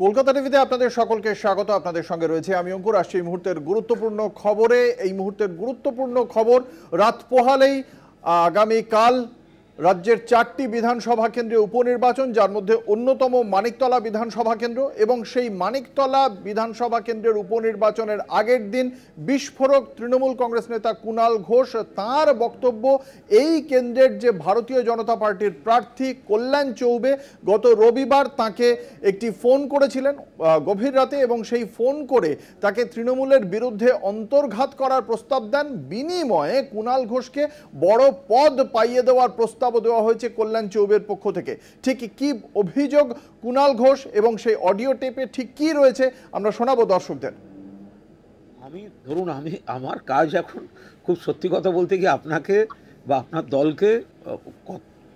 কলকাতা টিভিতে আপনাদের সকলকে স্বাগত। আপনাদের সঙ্গে রয়েছে আমি অঙ্কুর। আসছি এই মুহূর্তের গুরুত্বপূর্ণ খবরে। এই মুহূর্তের গুরুত্বপূর্ণ খবর, রাত পোহালেই আগামীকাল রাজ্যের 4টি বিধানসভা কেন্দ্রে উপনির্বাচন, যার মধ্যে অন্যতম মানিকতলা বিধানসভা কেন্দ্র। এবং সেই মানিকতলা বিধানসভা কেন্দ্রের উপনির্বাচনের আগের দিন বিস্ফোরক তৃণমূল কংগ্রেস নেতা কুণাল ঘোষ তাঁর বক্তব্য, এই কেন্দ্রের যে ভারতীয় জনতা পার্টির প্রার্থী কল্যাণ চৌবে গত রবিবার তাকে একটি ফোন করেছিলেন গভীর রাতে, এবং সেই ফোন করে তাকে তৃণমূলের বিরুদ্ধে অন্তর্ঘাত করার প্রস্তাব দেন। বিনিময়ে কুণাল ঘোষকে বড় পদ পাইয়ে দেওয়ার প্রস্তাব দেওয়া হয়েছে কল্যাণ চৌবের পক্ষ থেকে। ঠিক কি অভিযোগ কুণাল ঘোষ এবং সেই অডিও টেপে ঠিক কি রয়েছে আমরা শোনাবো দর্শকদের। আমি আমার কাজ এখন খুব সত্যি কথা বলতে কি আপনাকে বা আপনার দলকে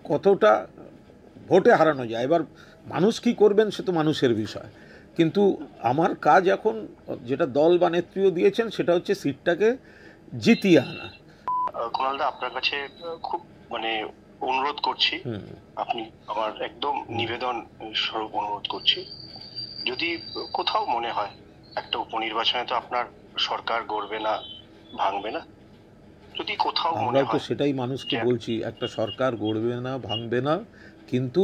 কতটা ভোটে হারানো যায়, এবার মানুষ কি করবেন সে তো মানুষের বিষয়, কিন্তু আমার কাজ এখন যেটা দল বা নেত্রীও দিয়েছেন সেটা হচ্ছে সিটটাকে জিতিয়ে আনা। কুণালদা, আপনার কাছে খুব অনুরোধ করছি, আপনি আমার একদম নিবেদন স্বরূপ অনুরোধ করছি, যদি কোথাও মনে হয় একটা উপনির্বাচনে তো আপনার সরকার গড়বে না, ভাঙবে না, যদি কোথাও মনে হয়, সেটাই মানুষকে বলছি, একটা সরকার গড়বে না, ভাঙবে না, কিন্তু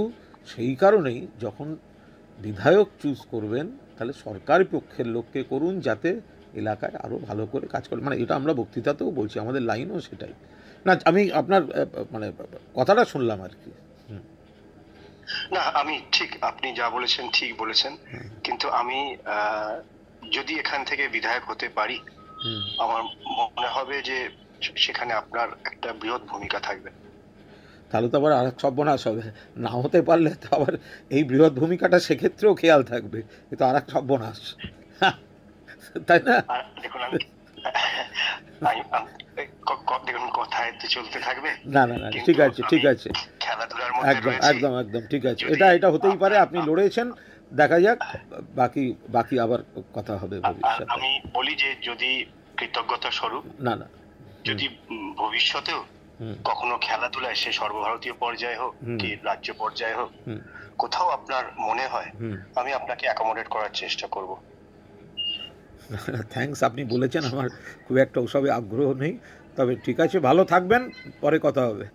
সেই কারণেই যখন বিধায়ক চুজ করবেন তাহলে সরকারি পক্ষের লোককে করুন, যাতে এলাকায় আরো ভালো করে কাজ করে। এটা আমরা বক্তৃতাতেও বলছি, আমাদের লাইনও সেটাই। না, আমি আপনার কথাটা শুনলাম আর কি। না, আমি ঠিক, আপনি যা বলেছেন ঠিক বলেছেন, কিন্তু আমি যদি এখান থেকে বিধায়ক হতে পারি, আমার মনে হবে যে সেখানে আপনার একটা বৃহৎ ভূমিকা থাকবে। তাহলে তো আবার আরেক সর্বনাশ হবে, না হতে পারলে তো আবার এই বৃহৎ ভূমিকাটা সেক্ষেত্রেও খেয়াল থাকবে, কিন্তু আরেক সর্বনাশ, তাই না? দেখুন, দেখুন কথায় তো চলতে থাকবে। না না না, ঠিক আছে ঠিক আছে, খেলাধুলার মধ্যে একদম একদম একদম ঠিক আছে, এটা হতেই পারে, আপনি লড়েছেন, দেখা যাক, বাকি আবার কথা হবে ভবিষ্যতে। আমি বলি যে যদি কৃতজ্ঞতা স্বরূপ, না না, যদি ভবিষ্যতেও কখনো খেলাধুলায়, সে সর্বভারতীয় পর্যায়ে হোক কি রাজ্য পর্যায়ে হোক, কোথাও আপনার মনে হয়, আমি আপনাকে অ্যাকোমোডেট করার চেষ্টা করব। থ্যাঙ্কস, আপনি বলেছেন, আমার খুব একটা ওসবে আগ্রহ নেই, তবে ঠিক আছে, ভালো থাকবেন, পরে কথা হবে।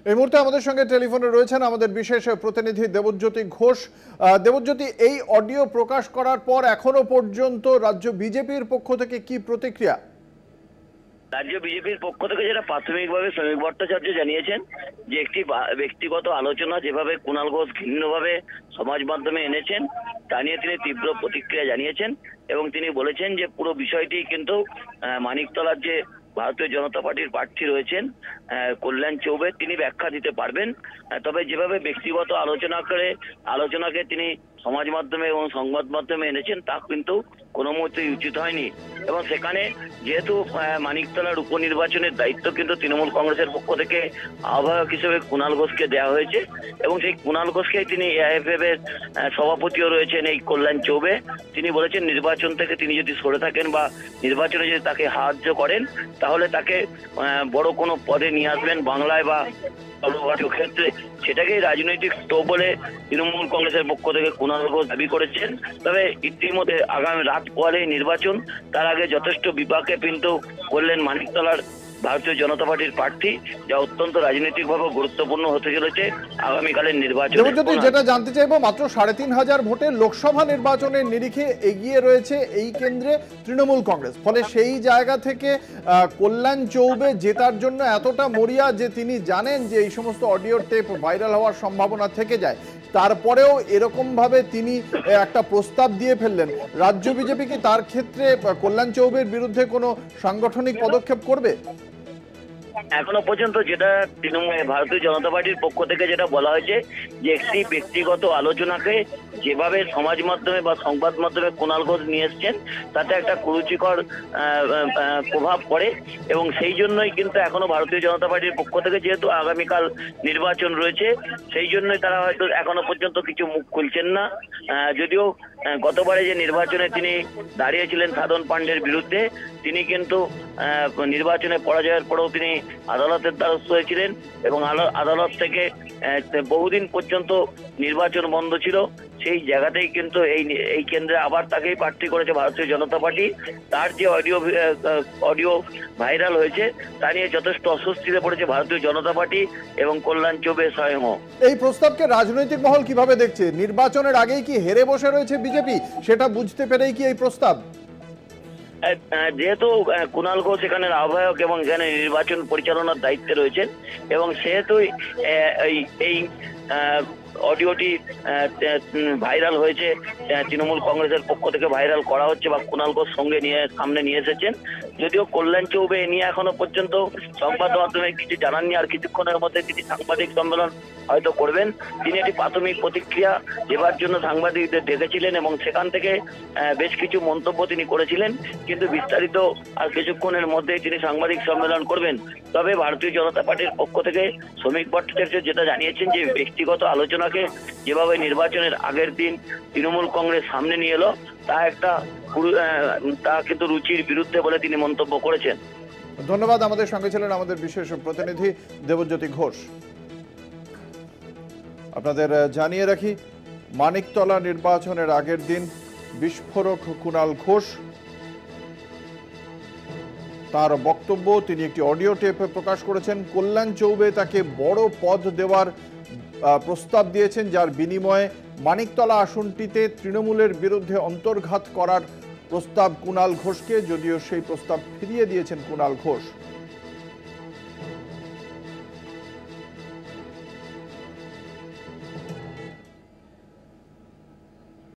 এই মুহূর্তে আমাদের সঙ্গে টেলিফোনে রয়েছেন আমাদের বিশেষ প্রতিনিধি দেবজ্যোতি ঘোষ। দেবজ্যোতি, এই অডিও প্রকাশ করার পর এখনো পর্যন্ত রাজ্য বিজেপির পক্ষ থেকে কি প্রতিক্রিয়া? রাজ্য বিজেপির পক্ষ থেকে যেটা প্রাথমিকভাবে শ্রমিক ভট্টাচার্য জানিয়েছেন যে একটি ব্যক্তিগত আলোচনা যেভাবে কুণাল ঘোষ ভিন্নভাবে সমাজ মাধ্যমে এনেছেন তা নিয়ে তিনি তীব্র প্রতিক্রিয়া জানিয়েছেন, এবং তিনি বলেছেন যে পুরো বিষয়টি কিন্তু মানিকতলার যে ভারতীয় জনতা পার্টির প্রার্থী রয়েছেন কল্যাণ চৌবে তিনি ব্যাখ্যা দিতে পারবেন, তবে যেভাবে ব্যক্তিগত আলোচনাকে তিনি সমাজ মাধ্যমে এবং সংবাদ মাধ্যমে এনেছেন তা কিন্তু কোনো মতেই উচিত হয়নি। এবং সেখানে যেহেতু মানিকতলার উপনির্বাচনের দায়িত্ব কিন্তু তৃণমূল কংগ্রেসের পক্ষ থেকে আহ্বায়ক হিসেবে কুণাল ঘোষকে দেওয়া হয়েছে, এবং সেই কুণাল ঘোষকে তিনি এআইএফএফ এর সভাপতিও রয়েছেন এই কল্যাণ চৌবে, তিনি বলেছেন নির্বাচন থেকে তিনি যদি সরে থাকেন বা নির্বাচনে যদি তাকে সাহায্য করেন তাহলে তাকে বড় কোনো পদে নিয়ে আসবেন বাংলায় বা সর্বভারতীয় ক্ষেত্রে, সেটাকেই রাজনৈতিক টো বলে তৃণমূল কংগ্রেসের পক্ষ থেকে কুণাল ঘোষ দাবি করেছেন। তবে ইতিমধ্যে আগামী রাত পোহালেই নির্বাচন, তার আগে যথেষ্ট বিপাকে কিন্তু করলেন মানিকতলার ভারতীয় জনতা পার্টির প্রার্থী, যা অত্যন্ত রাজনৈতিকভাবে গুরুত্বপূর্ণ হতে চলেছে আগামীকালের নির্বাচন। যেটা জানতে চাইবো, মাত্র 3500 ভোটে লোকসভা নির্বাচনের নিরিখে এগিয়ে রয়েছে এই কেন্দ্রে তৃণমূল কংগ্রেস, ফলে সেই জায়গা থেকে কল্যাণ চৌবে জেতার জন্য এতটা মরিয়া যে তিনি জানেন যে এই সমস্ত অডিও টেপ ভাইরাল হওয়ার সম্ভাবনা থেকে যায়, তারপরেও এরকম ভাবে তিনি একটা প্রস্তাব দিয়ে ফেললেন। রাজ্য বিজেপি কি তার ক্ষেত্রে কল্যাণ চৌবের বিরুদ্ধে কোনো সাংগঠনিক পদক্ষেপ করবে? এখনো পর্যন্ত যেটা ভারতীয় জনতা পার্টির পক্ষ থেকে যেটা বলা হয়েছে যে একটি ব্যক্তিগত আলোচনাকে যেভাবে সমাজ মাধ্যমে বা সংবাদ মাধ্যমে কুণাল ঘোষ নিয়ে এসছেন তাতে একটা কুরুচিকর প্রভাব পড়ে, এবং সেই জন্যই কিন্তু এখনো ভারতীয় জনতা পার্টির পক্ষ থেকে যেহেতু আগামীকাল নির্বাচন রয়েছে সেই জন্যই তারা হয়তো এখনো পর্যন্ত কিছু মুখ খুলছেন না। যদিও গতবারে যে নির্বাচনে তিনি দাঁড়িয়েছিলেন সাধন পাণ্ডের বিরুদ্ধে, তিনি কিন্তু নির্বাচনে পরাজয়ের পরেও তিনি আদালতের দ্বারস্থ হয়েছিলেন এবং আদালত থেকে বহুদিন পর্যন্ত নির্বাচন বন্ধ ছিল, সেই জায়গাতেই কিন্তু এই কেন্দ্রে আবার তাকেই প্রার্থী করেছে ভারতীয় জনতা পার্টি। তার যে অডিও ভাইরাল হয়েছে তা নিয়ে যথেষ্ট অস্বস্তিতে পড়েছে ভারতীয় জনতা পার্টি এবং কল্যাণ চৌবে স্বয়ংও। এই প্রস্তাবকে রাজনৈতিক মহল কিভাবে দেখছে? নির্বাচনের আগেই কি হেরে বসে রয়েছে বিজেপি, সেটা বুঝতে পেরেই কি এই প্রস্তাব? যেহেতু কুণাল ঘোষ এখানের আহ্বায়ক এবং এখানে নির্বাচন পরিচালনার দায়িত্বে রয়েছেন এবং সেহেতু এই অডিওটি ভাইরাল হয়েছে, তৃণমূল কংগ্রেসের পক্ষ থেকে ভাইরাল করা হচ্ছে বা কুণাল ঘোষ সামনে নিয়ে এসেছেন। যদিও কল্যাণ চৌবে এ নিয়ে এখনো পর্যন্ত সংবাদ মাধ্যমে কিছু জানাননি, আর কিছুক্ষণের মধ্যে তিনি সাংবাদিক সম্মেলন হয়তো করবেন। তিনি একটি প্রাথমিক প্রতিক্রিয়া দেবার জন্য সাংবাদিকদের ডেকেছিলেন এবং সেখান থেকে বেশ কিছু মন্তব্য তিনি করেছিলেন, কিন্তু বিস্তারিত আর কিছুক্ষণের মধ্যেই তিনি সাংবাদিক সম্মেলন করবেন। তবে ভারতীয় জনতা পার্টির পক্ষ থেকে শ্রমিক ভট্টাচার্য যেটা জানিয়েছেন যে ব্যক্তিগত আলোচনাকে যেভাবে নির্বাচনের আগের দিন তৃণমূল কংগ্রেস সামনে নিয়ে এলো তা কিন্তু রুচির বিরুদ্ধে বলে তিনি মন্তব্য করেছেন। ধন্যবাদ। আমাদের সঙ্গে ছিলেন আমাদের বিশেষ প্রতিনিধি দেবজ্যোতি ঘোষ। আপনাদের জানিয়ে রাখি, মানিকতলা নির্বাচনের আগের দিন বিস্ফোরক কুণাল ঘোষ, তার বক্তব্য, তিনি একটি অডিও টেপ প্রকাশ করেছেন। কল্যাণ চৌবে তাকে বড় পদ দেওয়ার প্রস্তাব দিয়েছেন, যার বিনিময়ে মানিকতলা আসনটিতে তৃণমূলের বিরুদ্ধে অন্তর্ঘাত করার প্রস্তাব কুণাল ঘোষকে, যদিও সেই প্রস্তাব ফিরিয়ে দিয়েছেন কুণাল ঘোষ।